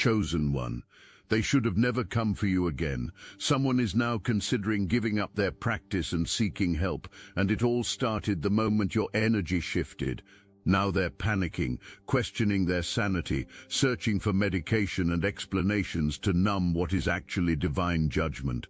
chosen one. They should have never come for you again. Someone is now considering giving up their practice and seeking help, and it all started the moment your energy shifted. Now they're panicking, questioning their sanity, searching for medication and explanations to numb what is actually divine judgment.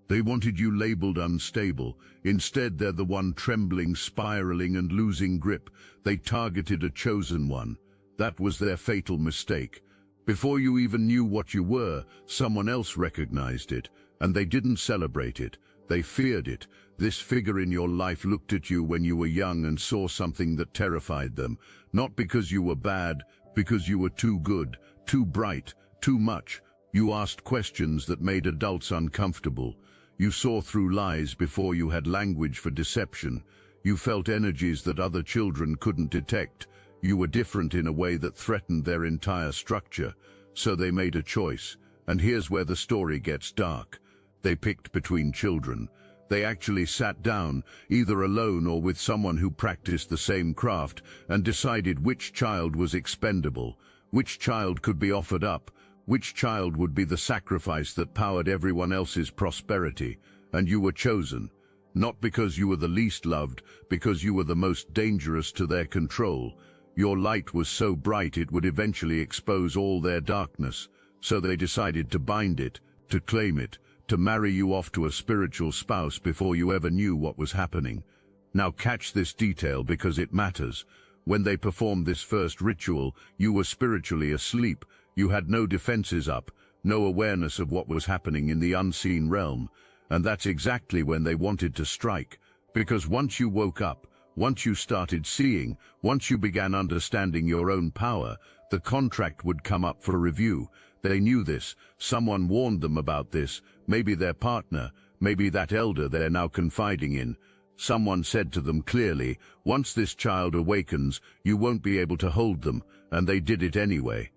They wanted you labeled unstable. Instead, they're the one trembling, spiraling, and losing grip. They targeted a chosen one. That was their fatal mistake. Before you even knew what you were, someone else recognized it, and they didn't celebrate it. They feared it. This figure in your life looked at you when you were young and saw something that terrified them. Not because you were bad, because you were too good, too bright, too much. You asked questions that made adults uncomfortable. You saw through lies before you had language for deception. You felt energies that other children couldn't detect. You were different in a way that threatened their entire structure. So they made a choice. And here's where the story gets dark. They picked between children. They actually sat down, either alone or with someone who practiced the same craft, and decided which child was expendable, which child could be offered up, which child would be the sacrifice that powered everyone else's prosperity. And you were chosen. Not because you were the least loved, because you were the most dangerous to their control. Your light was so bright it would eventually expose all their darkness. So they decided to bind it, to claim it, to marry you off to a spiritual spouse before you ever knew what was happening. Now catch this detail because it matters. When they performed this first ritual, you were spiritually asleep. You had no defenses up, no awareness of what was happening in the unseen realm. And that's exactly when they wanted to strike. Because once you woke up, once you started seeing, once you began understanding your own power, the contract would come up for review. They knew this. Someone warned them about this. Maybe their partner, maybe that elder they're now confiding in. Someone said to them clearly, once this child awakens, you won't be able to hold them, and they did it anyway.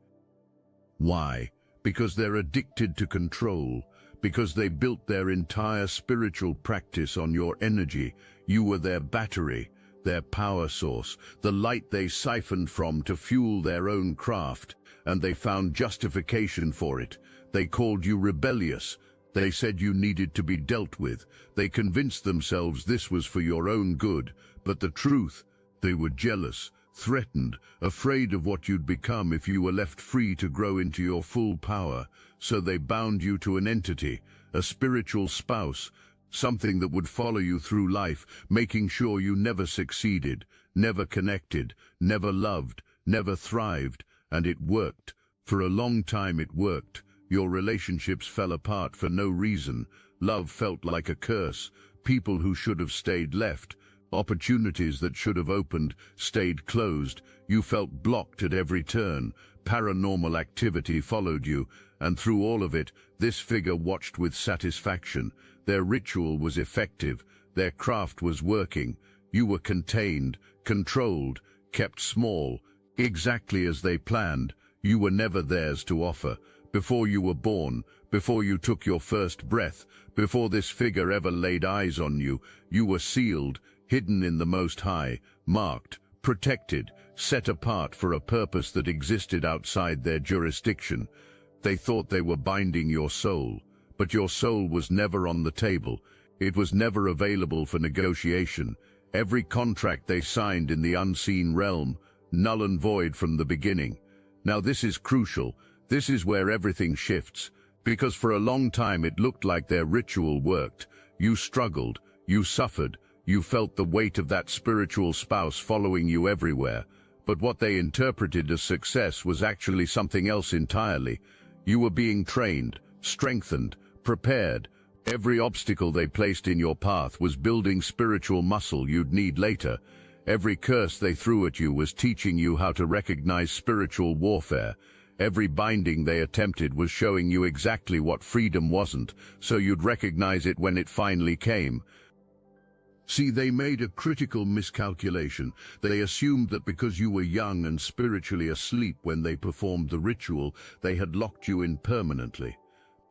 Why? Because they're addicted to control. Because they built their entire spiritual practice on your energy. You were their battery, their power source, the light they siphoned from to fuel their own craft, and they found justification for it. They called you rebellious. They said you needed to be dealt with. They convinced themselves this was for your own good. But the truth, they were jealous, threatened, afraid of what you'd become if you were left free to grow into your full power. So they bound you to an entity, a spiritual spouse, something that would follow you through life, making sure you never succeeded, never connected, never loved, never thrived. And it worked. For a long time it worked. Your relationships fell apart for no reason. Love felt like a curse. People who should have stayed left. Opportunities that should have opened stayed closed. You felt blocked at every turn. Paranormal activity followed you, and through all of it, this figure watched with satisfaction. Their ritual was effective. Their craft was working. You were contained, controlled, kept small, exactly as they planned. You were never theirs to offer. Before you were born, before you took your first breath, before this figure ever laid eyes on you, you were sealed, hidden in the Most High, marked, protected, set apart for a purpose that existed outside their jurisdiction. They thought they were binding your soul, but your soul was never on the table. It was never available for negotiation. Every contract they signed in the unseen realm, null and void from the beginning. Now this is crucial. This is where everything shifts, because for a long time it looked like their ritual worked. You struggled, you suffered, you felt the weight of that spiritual spouse following you everywhere. But what they interpreted as success was actually something else entirely. You were being trained, strengthened, prepared. Every obstacle they placed in your path was building spiritual muscle you'd need later. Every curse they threw at you was teaching you how to recognize spiritual warfare. Every binding they attempted was showing you exactly what freedom wasn't, so you'd recognize it when it finally came. See, they made a critical miscalculation. They assumed that because you were young and spiritually asleep when they performed the ritual, they had locked you in permanently.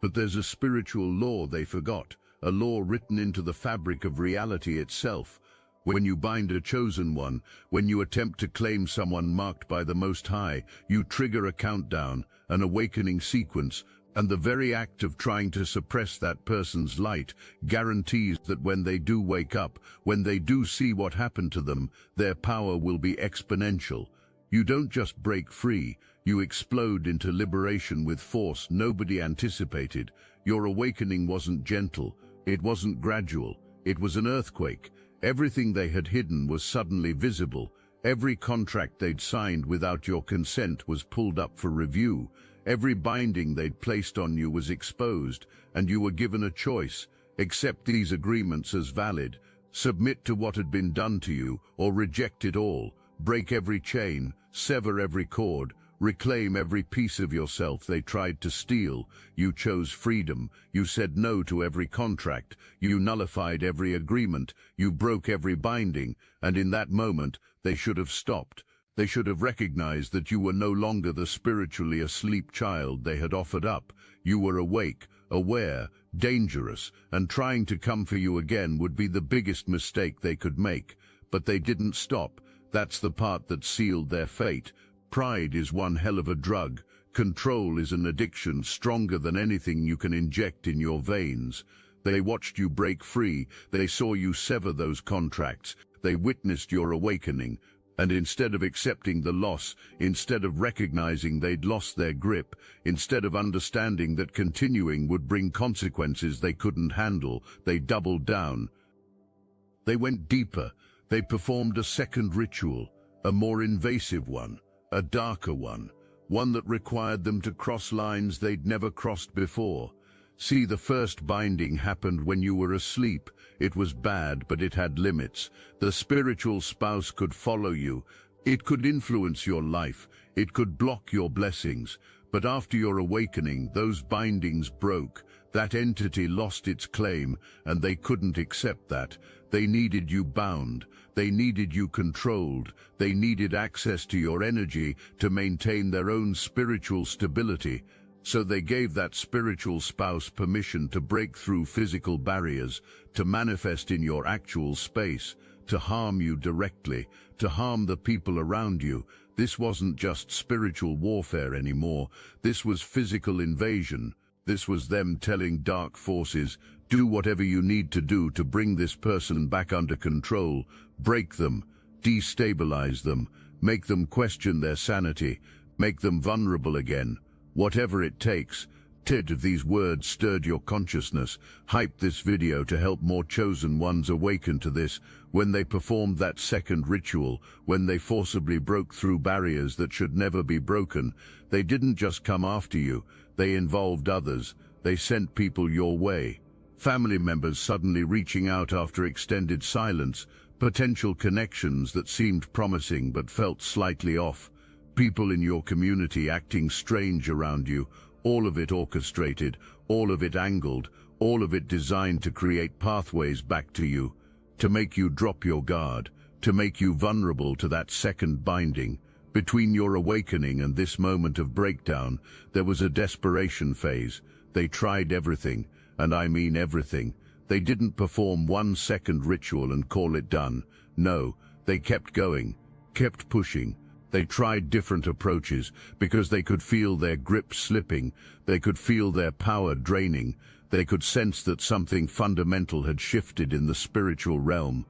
But there's a spiritual law they forgot, a law written into the fabric of reality itself. When you bind a chosen one, when you attempt to claim someone marked by the Most High, you trigger a countdown, an awakening sequence, and the very act of trying to suppress that person's light guarantees that when they do wake up, when they do see what happened to them, their power will be exponential. You don't just break free, you explode into liberation with force nobody anticipated. Your awakening wasn't gentle, it wasn't gradual, it was an earthquake. Everything they had hidden was suddenly visible. Every contract they'd signed without your consent was pulled up for review. Every binding they'd placed on you was exposed, and you were given a choice: accept these agreements as valid, submit to what had been done to you, or reject it all. Break every chain, sever every cord, reclaim every piece of yourself they tried to steal. You chose freedom. You said no to every contract. You nullified every agreement. You broke every binding. And in that moment, they should have stopped. They should have recognized that you were no longer the spiritually asleep child they had offered up. You were awake, aware, dangerous, and trying to come for you again would be the biggest mistake they could make. But they didn't stop. That's the part that sealed their fate. Pride is one hell of a drug. Control is an addiction stronger than anything you can inject in your veins. They watched you break free. They saw you sever those contracts. They witnessed your awakening. And instead of accepting the loss, instead of recognizing they'd lost their grip, instead of understanding that continuing would bring consequences they couldn't handle, they doubled down. They went deeper. They performed a second ritual, a more invasive one. A darker one that required them to cross lines they'd never crossed before. See, the first binding happened when you were asleep. It was bad, but it had limits. The spiritual spouse could follow you. It could influence your life. It could block your blessings. But after your awakening, those bindings broke. That entity lost its claim, and they couldn't accept that. They needed you bound. They needed you controlled. They needed access to your energy to maintain their own spiritual stability. So they gave that spiritual spouse permission to break through physical barriers, to manifest in your actual space, to harm you directly, to harm the people around you. This wasn't just spiritual warfare anymore. This was physical invasion. This was them telling dark forces, do whatever you need to do to bring this person back under control. Break them, destabilize them, make them question their sanity, make them vulnerable again. Whatever it takes. If these words stirred your consciousness, hype this video to help more chosen ones awaken to this. When they performed that second ritual, when they forcibly broke through barriers that should never be broken, they didn't just come after you, they involved others. They sent people your way. Family members suddenly reaching out after extended silence, potential connections that seemed promising but felt slightly off, people in your community acting strange around you, all of it orchestrated, all of it angled, all of it designed to create pathways back to you, to make you drop your guard, to make you vulnerable to that second binding. Between your awakening and this moment of breakdown, there was a desperation phase. They tried everything, and I mean everything. They didn't perform 1 second ritual and call it done. No, they kept going, kept pushing. They tried different approaches because they could feel their grip slipping, they could feel their power draining, they could sense that something fundamental had shifted in the spiritual realm.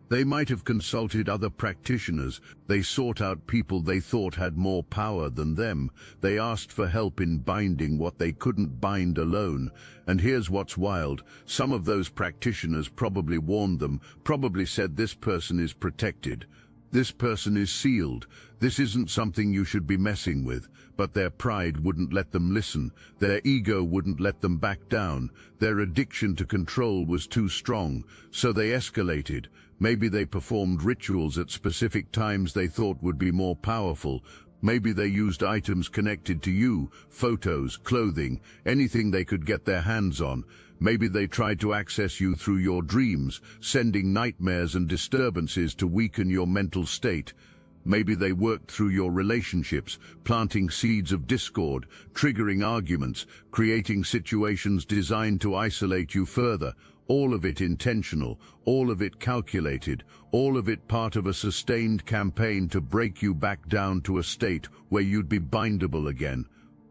They might have consulted other practitioners. They sought out people they thought had more power than them. They asked for help in binding what they couldn't bind alone. And here's what's wild. Some of those practitioners probably warned them, probably said this person is protected. This person is sealed. This isn't something you should be messing with. But their pride wouldn't let them listen. Their ego wouldn't let them back down. Their addiction to control was too strong. So they escalated. Maybe they performed rituals at specific times they thought would be more powerful. Maybe they used items connected to you, photos, clothing, anything they could get their hands on. Maybe they tried to access you through your dreams, sending nightmares and disturbances to weaken your mental state. Maybe they worked through your relationships, planting seeds of discord, triggering arguments, creating situations designed to isolate you further. all of it intentional, all of it calculated, all of it part of a sustained campaign to break you back down to a state where you'd be bindable again.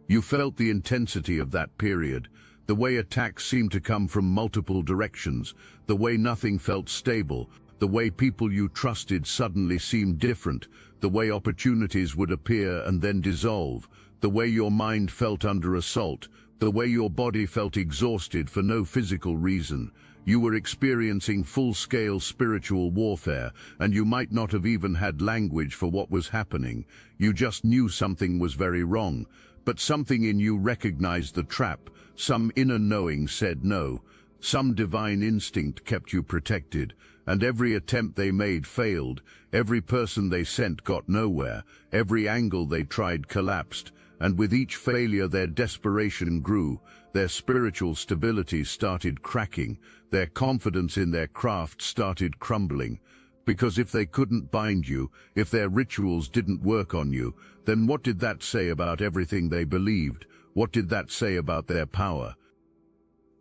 You felt the intensity of that period, the way attacks seemed to come from multiple directions, the way nothing felt stable, the way people you trusted suddenly seemed different, the way opportunities would appear and then dissolve, the way your mind felt under assault, the way your body felt exhausted for no physical reason. You were experiencing full-scale spiritual warfare, and you might not have even had language for what was happening. You just knew something was very wrong. But something in you recognized the trap, some inner knowing said no, some divine instinct kept you protected, and every attempt they made failed, every person they sent got nowhere, every angle they tried collapsed, and with each failure their desperation grew, their spiritual stability started cracking, their confidence in their craft started crumbling. Because if they couldn't bind you, if their rituals didn't work on you, then what did that say about everything they believed? What did that say about their power?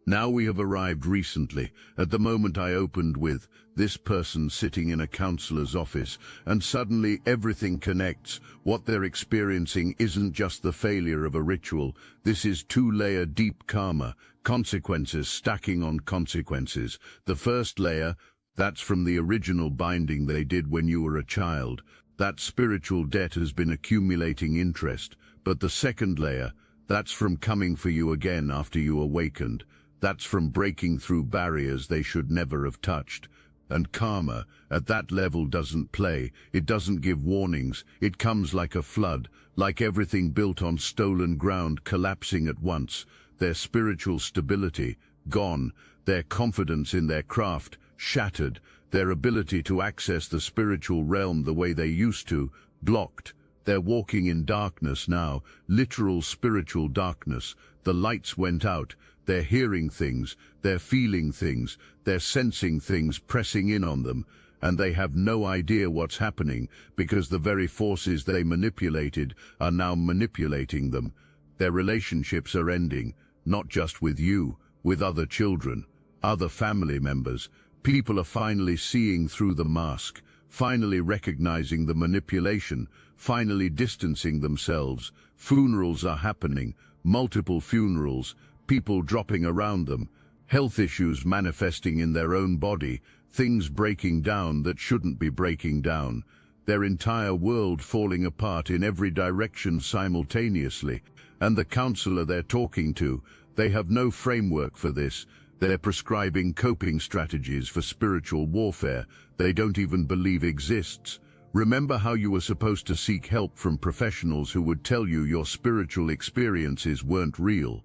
Now we have arrived recently, at the moment I opened with, this person sitting in a counselor's office, and suddenly everything connects. What they're experiencing isn't just the failure of a ritual, this is two-layer deep karma, consequences stacking on consequences. The first layer, that's from the original binding they did when you were a child. That spiritual debt has been accumulating interest. But the second layer, that's from coming for you again after you awakened. That's from breaking through barriers they should never have touched. And karma, at that level, doesn't play. It doesn't give warnings. It comes like a flood, like everything built on stolen ground collapsing at once. Their spiritual stability, gone. Their confidence in their craft, shattered, their ability to access the spiritual realm the way they used to, blocked. They're walking in darkness now, literal spiritual darkness. The lights went out. They're hearing things, they're feeling things, they're sensing things pressing in on them, and they have no idea what's happening because the very forces they manipulated are now manipulating them. Their relationships are ending, not just with you, with other children, other family members. People are finally seeing through the mask, finally recognizing the manipulation, finally distancing themselves. Funerals are happening, multiple funerals, people dropping around them, health issues manifesting in their own body, things breaking down that shouldn't be breaking down, their entire world falling apart in every direction simultaneously. And the counselor they're talking to, they have no framework for this. They're prescribing coping strategies for spiritual warfare they don't even believe exists. Remember how you were supposed to seek help from professionals who would tell you your spiritual experiences weren't real?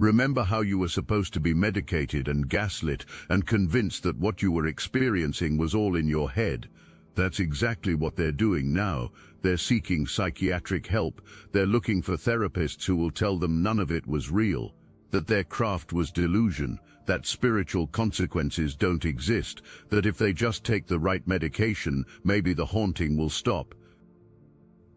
Remember how you were supposed to be medicated and gaslit and convinced that what you were experiencing was all in your head? That's exactly what they're doing now. They're seeking psychiatric help. They're looking for therapists who will tell them none of it was real, that their craft was delusion, that spiritual consequences don't exist, that if they just take the right medication, maybe the haunting will stop.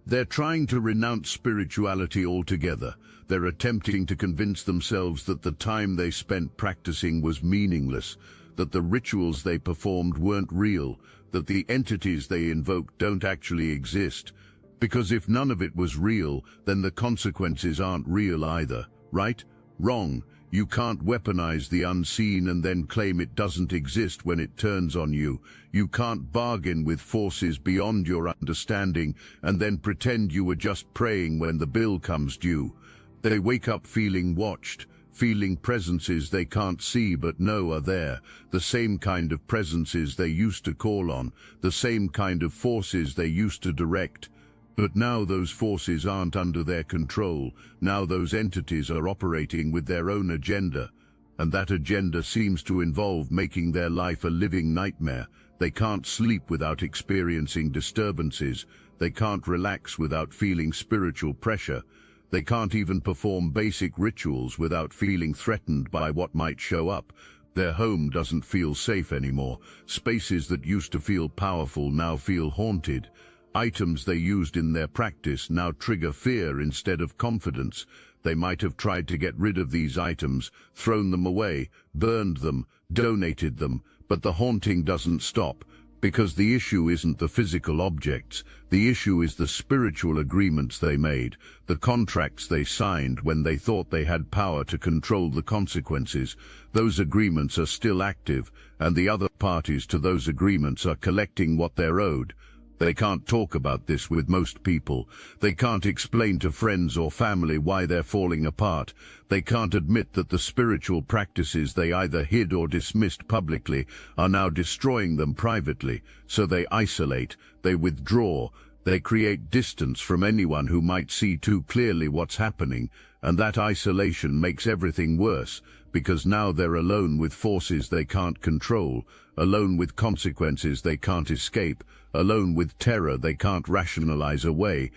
They're trying to renounce spirituality altogether. They're attempting to convince themselves that the time they spent practicing was meaningless, that the rituals they performed weren't real, that the entities they invoked don't actually exist. Because if none of it was real, then the consequences aren't real either, right? Wrong. You can't weaponize the unseen and then claim it doesn't exist when it turns on you. You can't bargain with forces beyond your understanding and then pretend you were just praying when the bill comes due. They wake up feeling watched, feeling presences they can't see but know are there, the same kind of presences they used to call on, the same kind of forces they used to direct. But now those forces aren't under their control. Now those entities are operating with their own agenda, and that agenda seems to involve making their life a living nightmare. They can't sleep without experiencing disturbances. They can't relax without feeling spiritual pressure. They can't even perform basic rituals without feeling threatened by what might show up. Their home doesn't feel safe anymore. Spaces that used to feel powerful now feel haunted. Items they used in their practice now trigger fear instead of confidence. They might have tried to get rid of these items, thrown them away, burned them, donated them, but the haunting doesn't stop, because the issue isn't the physical objects. The issue is the spiritual agreements they made, the contracts they signed when they thought they had power to control the consequences. Those agreements are still active, and the other parties to those agreements are collecting what they're owed. They can't talk about this with most people. They can't explain to friends or family why they're falling apart. They can't admit that the spiritual practices they either hid or dismissed publicly are now destroying them privately. So they isolate, they withdraw, they create distance from anyone who might see too clearly what's happening, and that isolation makes everything worse, because now they're alone with forces they can't control, alone with consequences they can't escape, alone with terror they can't rationalize away.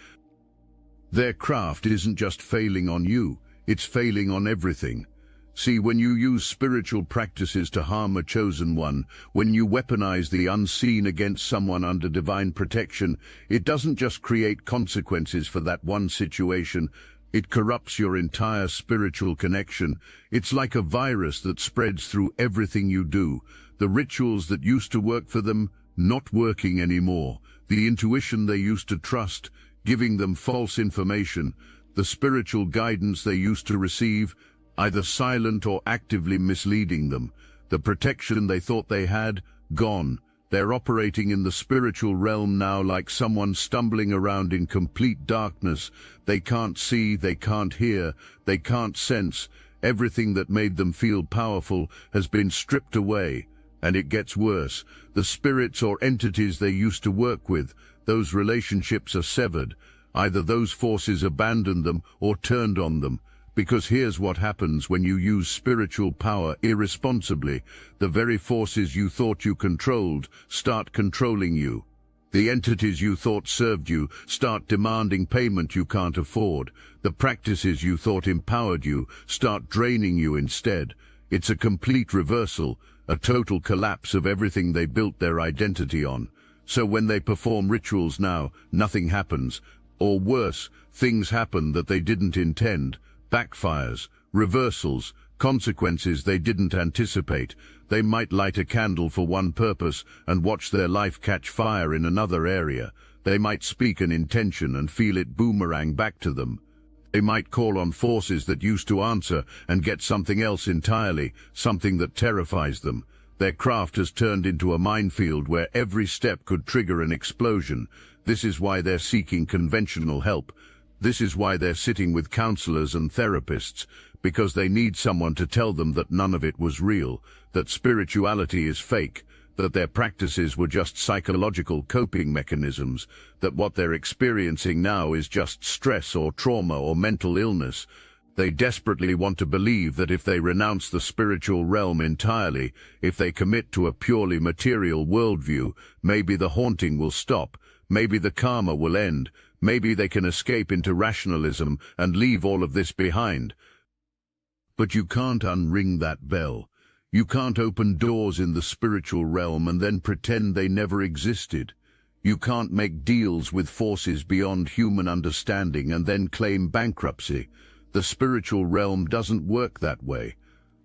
Their craft isn't just failing on you, it's failing on everything. See, when you use spiritual practices to harm a chosen one, when you weaponize the unseen against someone under divine protection, it doesn't just create consequences for that one situation, it corrupts your entire spiritual connection. It's like a virus that spreads through everything you do. The rituals that used to work for them, not working anymore. The intuition they used to trust, giving them false information. The spiritual guidance they used to receive, either silent or actively misleading them. The protection they thought they had, gone. They're operating in the spiritual realm now like someone stumbling around in complete darkness. They can't see, they can't hear, they can't sense. Everything that made them feel powerful has been stripped away. And it gets worse. The spirits or entities they used to work with, those relationships are severed. Either those forces abandoned them or turned on them. Because here's what happens when you use spiritual power irresponsibly. The very forces you thought you controlled start controlling you. The entities you thought served you start demanding payment you can't afford. The practices you thought empowered you start draining you instead. It's a complete reversal, a total collapse of everything they built their identity on. So when they perform rituals now, nothing happens. Or worse, things happen that they didn't intend. Backfires, reversals, consequences they didn't anticipate. They might light a candle for one purpose and watch their life catch fire in another area. They might speak an intention and feel it boomerang back to them. They might call on forces that used to answer and get something else entirely, something that terrifies them. Their craft has turned into a minefield where every step could trigger an explosion. This is why they're seeking conventional help. This is why they're sitting with counselors and therapists, because they need someone to tell them that none of it was real, that spirituality is fake, that their practices were just psychological coping mechanisms, that what they're experiencing now is just stress or trauma or mental illness. They desperately want to believe that if they renounce the spiritual realm entirely, if they commit to a purely material worldview, maybe the haunting will stop, maybe the karma will end, maybe they can escape into rationalism and leave all of this behind. But you can't unring that bell. You can't open doors in the spiritual realm and then pretend they never existed. You can't make deals with forces beyond human understanding and then claim bankruptcy. The spiritual realm doesn't work that way.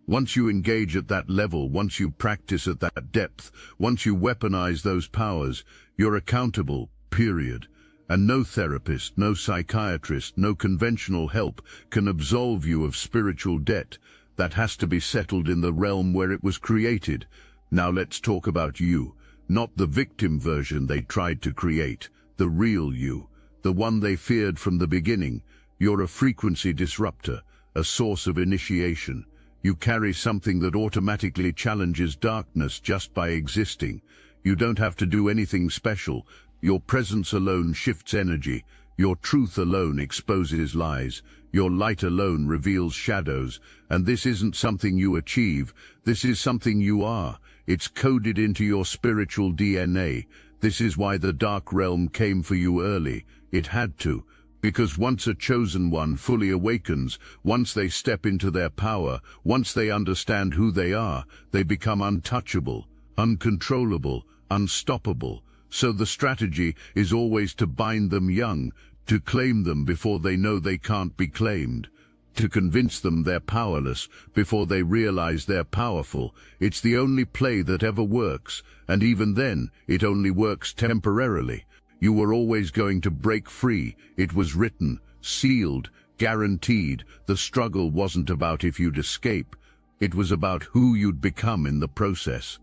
Once you engage at that level, once you practice at that depth, once you weaponize those powers, you're accountable, period. And no therapist, no psychiatrist, no conventional help can absolve you of spiritual debt. That has to be settled in the realm where it was created. Now let's talk about you, not the victim version they tried to create, the real you, the one they feared from the beginning. You're a frequency disruptor, a source of initiation. You carry something that automatically challenges darkness just by existing. You don't have to do anything special. Your presence alone shifts energy. Your truth alone exposes lies. Your light alone reveals shadows. And this isn't something you achieve. This is something you are. It's coded into your spiritual DNA. This is why the dark realm came for you early. It had to. Because once a chosen one fully awakens, once they step into their power, once they understand who they are, they become untouchable, uncontrollable, unstoppable. So the strategy is always to bind them young, to claim them before they know they can't be claimed. to convince them they're powerless before they realize they're powerful. It's the only play that ever works, and even then, it only works temporarily. You were always going to break free. It was written, sealed, guaranteed. The struggle wasn't about if you'd escape. It was about who you'd become in the process.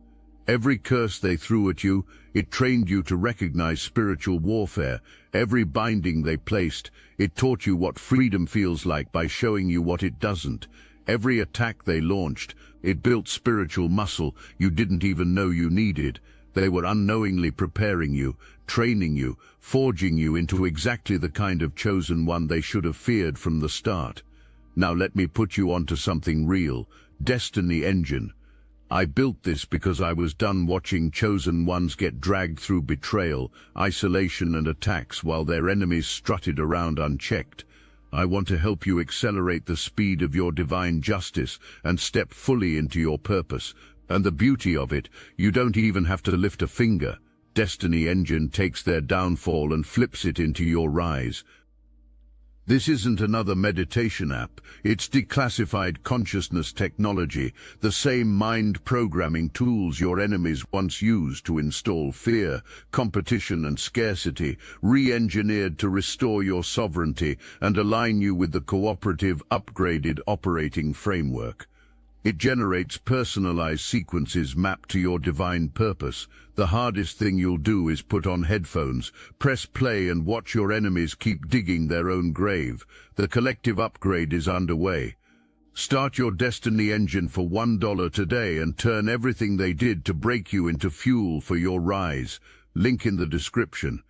Every curse they threw at you, it trained you to recognize spiritual warfare. Every binding they placed, it taught you what freedom feels like by showing you what it doesn't. Every attack they launched, it built spiritual muscle you didn't even know you needed. They were unknowingly preparing you, training you, forging you into exactly the kind of chosen one they should have feared from the start. Now let me put you onto something real. Destiny Engine. I built this because I was done watching chosen ones get dragged through betrayal, isolation and attacks while their enemies strutted around unchecked. I want to help you accelerate the speed of your divine justice and step fully into your purpose. And the beauty of it, you don't even have to lift a finger. Destiny Engine takes their downfall and flips it into your rise. This isn't another meditation app, it's declassified consciousness technology, the same mind programming tools your enemies once used to install fear, competition and scarcity, re-engineered to restore your sovereignty and align you with the cooperative, upgraded operating framework. It generates personalized sequences mapped to your divine purpose. The hardest thing you'll do is put on headphones, press play and watch your enemies keep digging their own grave. The collective upgrade is underway. Start your Destiny Engine for $1 today and turn everything they did to break you into fuel for your rise. Link in the description.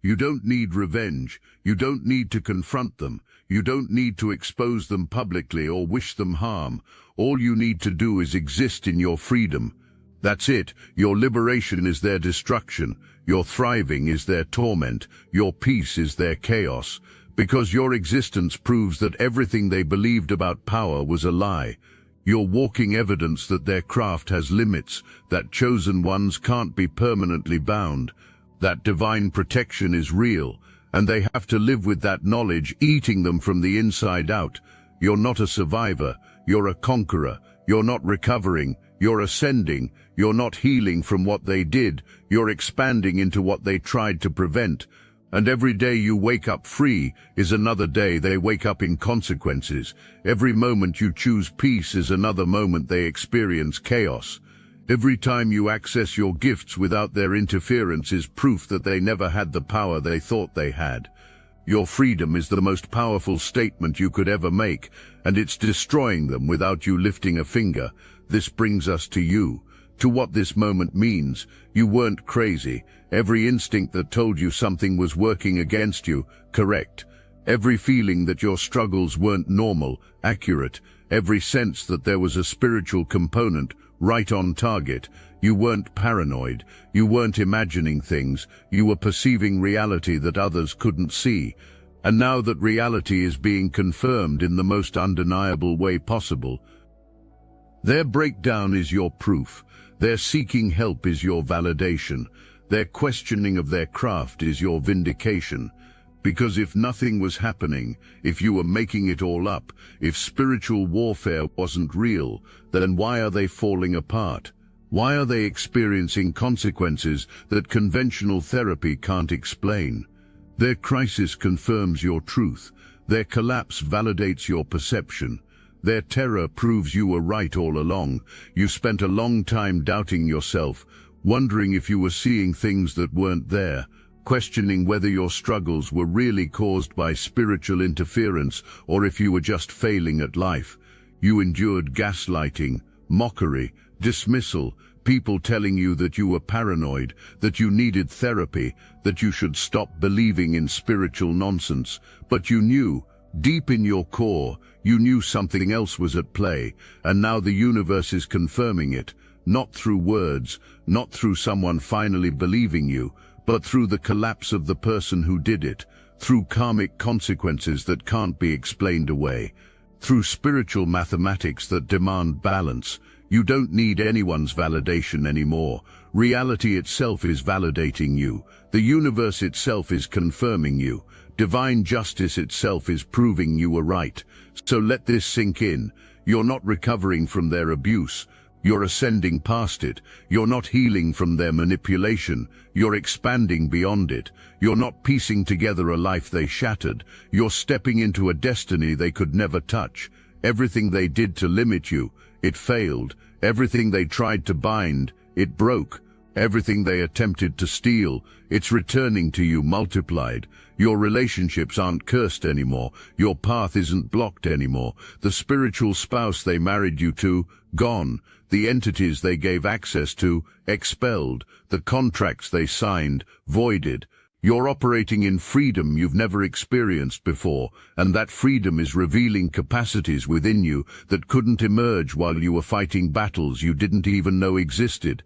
You don't need revenge. You don't need to confront them. You don't need to expose them publicly or wish them harm. All you need to do is exist in your freedom. That's it. Your liberation is their destruction. Your thriving is their torment. Your peace is their chaos. Because your existence proves that everything they believed about power was a lie. You're walking evidence that their craft has limits, that chosen ones can't be permanently bound, that divine protection is real, and they have to live with that knowledge eating them from the inside out. You're not a survivor. You're a conqueror. You're not recovering. You're ascending. You're not healing from what they did. You're expanding into what they tried to prevent. And every day you wake up free is another day they wake up in consequences. Every moment you choose peace is another moment they experience chaos. Every time you access your gifts without their interference is proof that they never had the power they thought they had. Your freedom is the most powerful statement you could ever make, and it's destroying them without you lifting a finger. This brings us to you, to what this moment means. You weren't crazy. Every instinct that told you something was working against you, correct. Every feeling that your struggles weren't normal, accurate. Every sense that there was a spiritual component, right on target. You weren't paranoid. You weren't imagining things. You were perceiving reality that others couldn't see. And now that reality is being confirmed in the most undeniable way possible, their breakdown is your proof. Their seeking help is your validation. Their questioning of their craft is your vindication. Because if nothing was happening, if you were making it all up, if spiritual warfare wasn't real, then why are they falling apart? Why are they experiencing consequences that conventional therapy can't explain? Their crisis confirms your truth. Their collapse validates your perception. Their terror proves you were right all along. You spent a long time doubting yourself, wondering if you were seeing things that weren't there, questioning whether your struggles were really caused by spiritual interference or if you were just failing at life. You endured gaslighting, mockery, dismissal, people telling you that you were paranoid, that you needed therapy, that you should stop believing in spiritual nonsense. But you knew, deep in your core, you knew something else was at play, and now the universe is confirming it, not through words, not through someone finally believing you, but through the collapse of the person who did it, through karmic consequences that can't be explained away, through spiritual mathematics that demand balance. You don't need anyone's validation anymore. Reality itself is validating you. The universe itself is confirming you. Divine justice itself is proving you were right. So let this sink in. You're not recovering from their abuse. You're ascending past it. You're not healing from their manipulation. You're expanding beyond it. You're not piecing together a life they shattered. You're stepping into a destiny they could never touch. Everything they did to limit you, it failed. Everything they tried to bind, it broke. Everything they attempted to steal, it's returning to you multiplied. Your relationships aren't cursed anymore. Your path isn't blocked anymore. The spiritual spouse they married you to, gone. The entities they gave access to, expelled. The contracts they signed, voided. You're operating in freedom you've never experienced before, and that freedom is revealing capacities within you that couldn't emerge while you were fighting battles you didn't even know existed.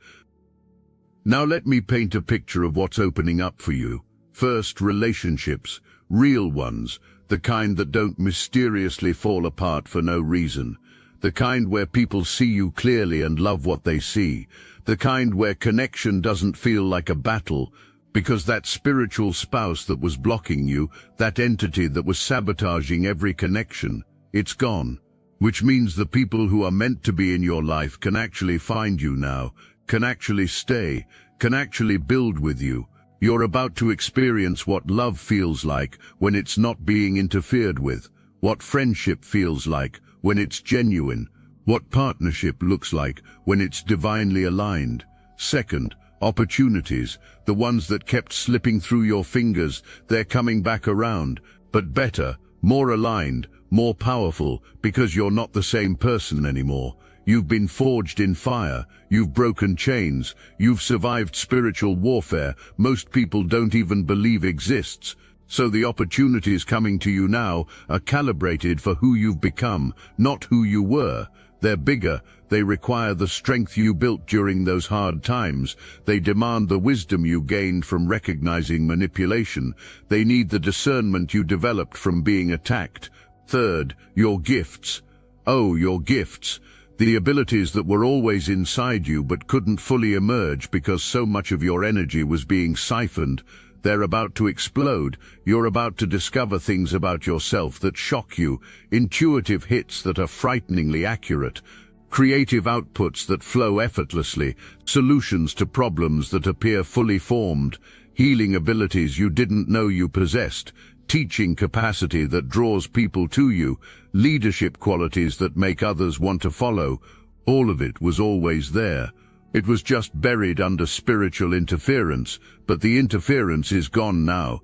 Now let me paint a picture of what's opening up for you. First, relationships, real ones, the kind that don't mysteriously fall apart for no reason. The kind where people see you clearly and love what they see. The kind where connection doesn't feel like a battle, because that spiritual spouse that was blocking you, that entity that was sabotaging every connection, it's gone. Which means the people who are meant to be in your life can actually find you now, can actually stay, can actually build with you. You're about to experience what love feels like when it's not being interfered with, what friendship feels like when it's genuine, what partnership looks like when it's divinely aligned. Second, opportunities, the ones that kept slipping through your fingers, they're coming back around, but better, more aligned, more powerful, because you're not the same person anymore. You've been forged in fire, you've broken chains, you've survived spiritual warfare most people don't even believe exists. So the opportunities coming to you now are calibrated for who you've become, not who you were. They're bigger, they require the strength you built during those hard times, they demand the wisdom you gained from recognizing manipulation, they need the discernment you developed from being attacked. Third, your gifts. Oh, your gifts. The abilities that were always inside you but couldn't fully emerge because so much of your energy was being siphoned. They're about to explode. You're about to discover things about yourself that shock you, intuitive hits that are frighteningly accurate, creative outputs that flow effortlessly, solutions to problems that appear fully formed, healing abilities you didn't know you possessed, teaching capacity that draws people to you, leadership qualities that make others want to follow. All of it was always there. It was just buried under spiritual interference, but the interference is gone now.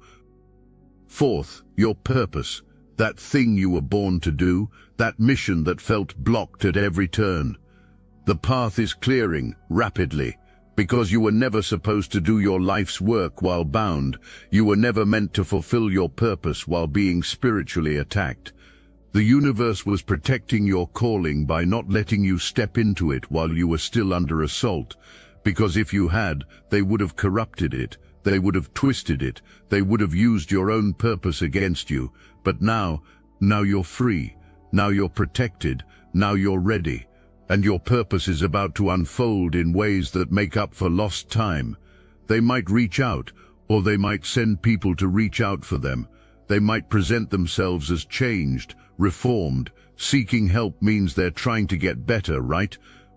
Fourth, your purpose, that thing you were born to do, that mission that felt blocked at every turn. The path is clearing rapidly, because you were never supposed to do your life's work while bound. You were never meant to fulfill your purpose while being spiritually attacked. The universe was protecting your calling by not letting you step into it while you were still under assault, because if you had, they would have corrupted it, they would have twisted it, they would have used your own purpose against you. But now you're free, now you're protected, now you're ready, and your purpose is about to unfold in ways that make up for lost time. They might reach out, or they might send people to reach out for them. They might present themselves as changed, reformed. Seeking help means they're trying to get better, right?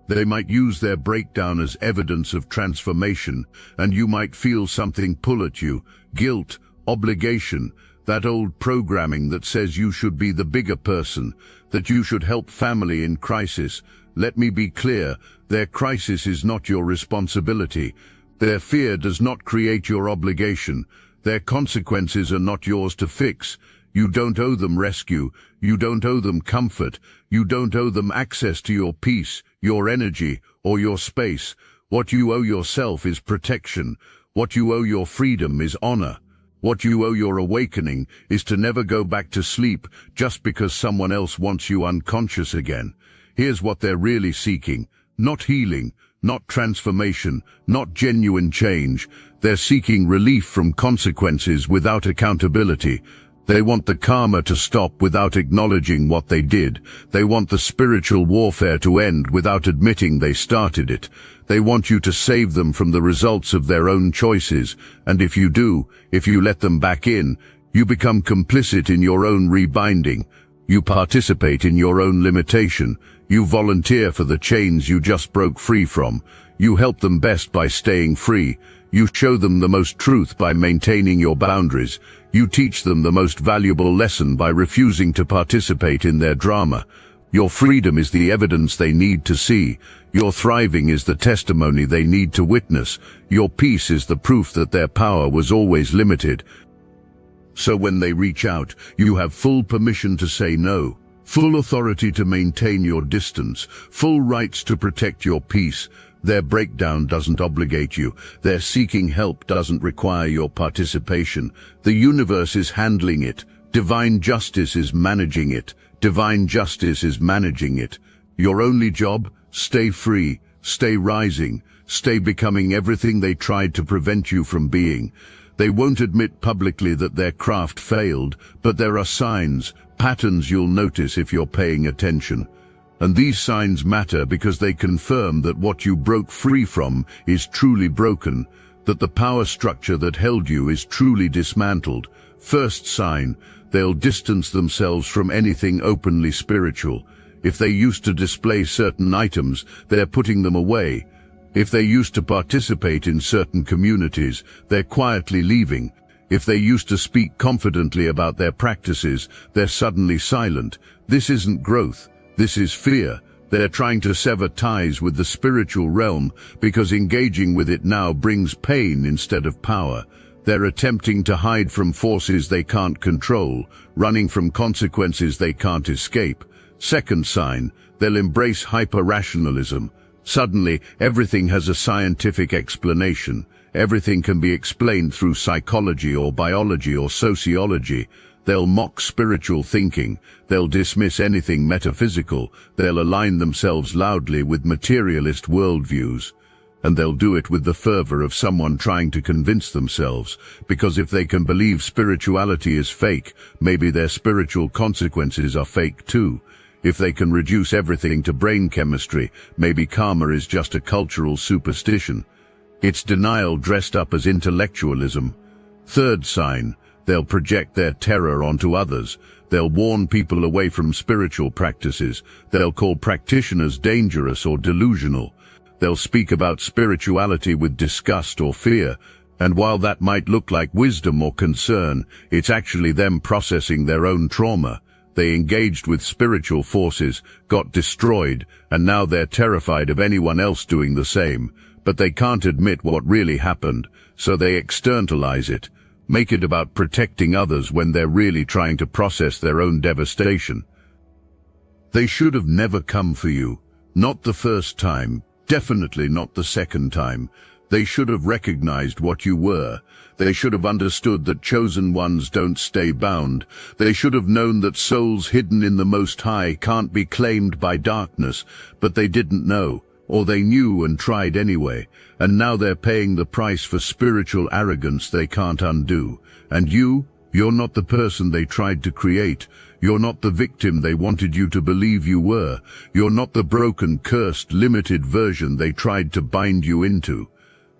They might use their breakdown as evidence of transformation, and you might feel something pull at you. Guilt, obligation, that old programming that says you should be the bigger person, that you should help family in crisis. Let me be clear, their crisis is not your responsibility. Their fear does not create your obligation. Their consequences are not yours to fix. You don't owe them rescue. You don't owe them comfort. You don't owe them access to your peace, your energy, or your space. What you owe yourself is protection. What you owe your freedom is honor. What you owe your awakening is to never go back to sleep just because someone else wants you unconscious again. Here's what they're really seeking. Not healing, not transformation, not genuine change. They're seeking relief from consequences without accountability. They want the karma to stop without acknowledging what they did. They want the spiritual warfare to end without admitting they started it. They want you to save them from the results of their own choices. And if you do, if you let them back in, You become complicit in your own rebinding. You participate in your own limitation. You volunteer for the chains you just broke free from. You help them best by staying free. You show them the most truth by maintaining your boundaries. You teach them the most valuable lesson by refusing to participate in their drama. Your freedom is the evidence they need to see. Your thriving is the testimony they need to witness. Your peace is the proof that their power was always limited. So when they reach out, you have full permission to say no, full authority to maintain your distance, full rights to protect your peace. Their breakdown doesn't obligate you. Their seeking help doesn't require your participation. The universe is handling it. Divine justice is managing it. Divine justice is managing it. Your only job? Stay free, stay rising, stay becoming everything they tried to prevent you from being. They won't admit publicly that their craft failed, but there are signs, patterns you'll notice if you're paying attention. And these signs matter because they confirm that what you broke free from is truly broken, that the power structure that held you is truly dismantled. First sign, they'll distance themselves from anything openly spiritual. If they used to display certain items, they're putting them away. If they used to participate in certain communities, they're quietly leaving. If they used to speak confidently about their practices, they're suddenly silent. This isn't growth. This is fear. They're trying to sever ties with the spiritual realm because engaging with it now brings pain instead of power. They're attempting to hide from forces they can't control, running from consequences they can't escape. Second sign, they'll embrace hyper-rationalism. Suddenly, everything has a scientific explanation. Everything can be explained through psychology or biology or sociology. They'll mock spiritual thinking. They'll dismiss anything metaphysical. They'll align themselves loudly with materialist worldviews. And they'll do it with the fervor of someone trying to convince themselves, because if they can believe spirituality is fake, maybe their spiritual consequences are fake too. If they can reduce everything to brain chemistry, maybe karma is just a cultural superstition. It's denial dressed up as intellectualism. Third sign, they'll project their terror onto others. They'll warn people away from spiritual practices. They'll call practitioners dangerous or delusional. They'll speak about spirituality with disgust or fear. And while that might look like wisdom or concern, it's actually them processing their own trauma. They engaged with spiritual forces, got destroyed, and now they're terrified of anyone else doing the same. But they can't admit what really happened, so they externalize it, make it about protecting others when they're really trying to process their own devastation. They should have never come for you. Not the first time, definitely not the second time. They should have recognized what you were. They should have understood that chosen ones don't stay bound. They should have known that souls hidden in the Most High can't be claimed by darkness, but they didn't know, or they knew and tried anyway, and now they're paying the price for spiritual arrogance they can't undo. And you're not the person they tried to create. You're not the victim they wanted you to believe you were. You're not the broken, cursed, limited version they tried to bind you into.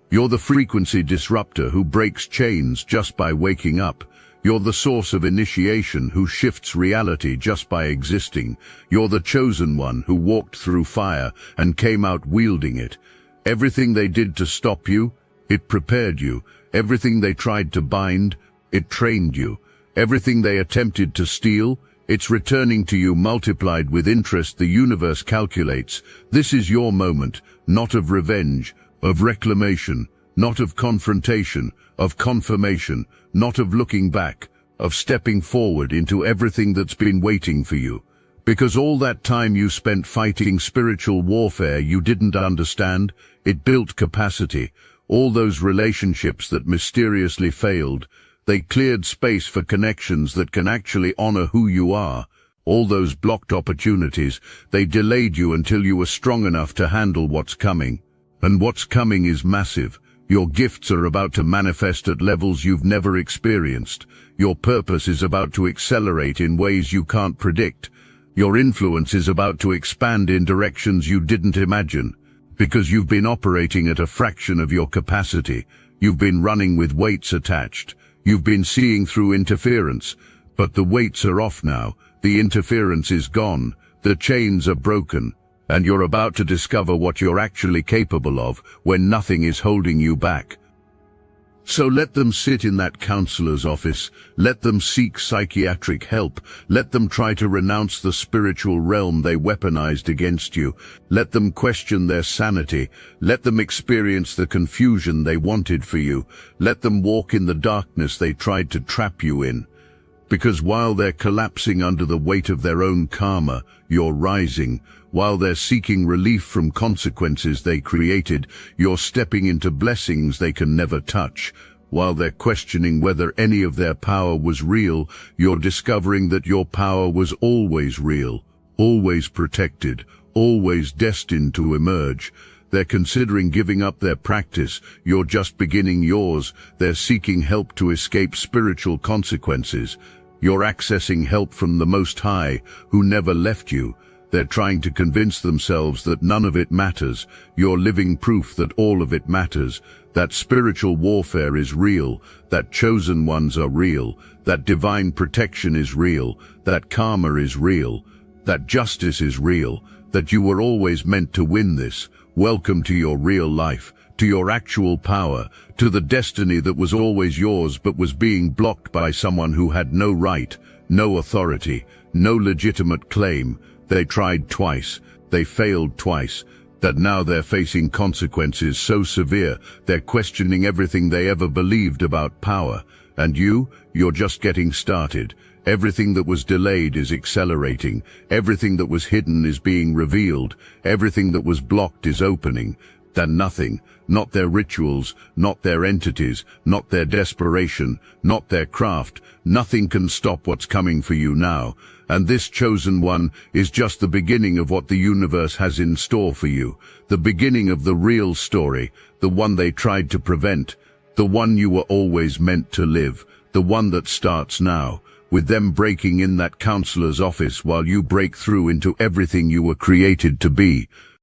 You're the frequency disruptor who breaks chains just by waking up. You're the source of initiation who shifts reality just by existing. You're the chosen one who walked through fire and came out wielding it. Everything they did to stop you, it prepared you. Everything they tried to bind, it trained you. Everything they attempted to steal, it's returning to you multiplied with interest the universe calculates. This is your moment, not of revenge, of reclamation, not of confrontation, of confirmation, not of looking back, of stepping forward into everything that's been waiting for you. Because all that time you spent fighting spiritual warfare you didn't understand, it built capacity. All those relationships that mysteriously failed, they cleared space for connections that can actually honor who you are. All those blocked opportunities, they delayed you until you were strong enough to handle what's coming. And what's coming is massive. Your gifts are about to manifest at levels you've never experienced. Your purpose is about to accelerate in ways you can't predict. Your influence is about to expand in directions you didn't imagine. Because you've been operating at a fraction of your capacity. You've been running with weights attached. You've been seeing through interference, but the weights are off now. The interference is gone, the chains are broken, and you're about to discover what you're actually capable of when nothing is holding you back. So let them sit in that counselor's office, let them seek psychiatric help, let them try to renounce the spiritual realm they weaponized against you, let them question their sanity, let them experience the confusion they wanted for you, let them walk in the darkness they tried to trap you in. Because while they're collapsing under the weight of their own karma, you're rising. While they're seeking relief from consequences they created, you're stepping into blessings they can never touch. While they're questioning whether any of their power was real, you're discovering that your power was always real, always protected, always destined to emerge. They're considering giving up their practice. You're just beginning yours. They're seeking help to escape spiritual consequences. You're accessing help from the Most High, who never left you. They're trying to convince themselves that none of it matters. You're living proof that all of it matters, that spiritual warfare is real, that chosen ones are real, that divine protection is real, that karma is real, that justice is real, that you were always meant to win this. Welcome to your real life, to your actual power, to the destiny that was always yours but was being blocked by someone who had no right, no authority, no legitimate claim. They tried twice, they failed twice, that now they're facing consequences so severe they're questioning everything they ever believed about power. And you're just getting started. Everything that was delayed is accelerating. Everything that was hidden is being revealed. Everything that was blocked is opening. Then nothing, not their rituals, not their entities, not their desperation, not their craft, nothing can stop what's coming for you now. And this chosen one is just the beginning of what the universe has in store for you, the beginning of the real story, the one they tried to prevent, the one you were always meant to live, the one that starts now, with them breaking in that counselor's office while you break through into everything you were created to be.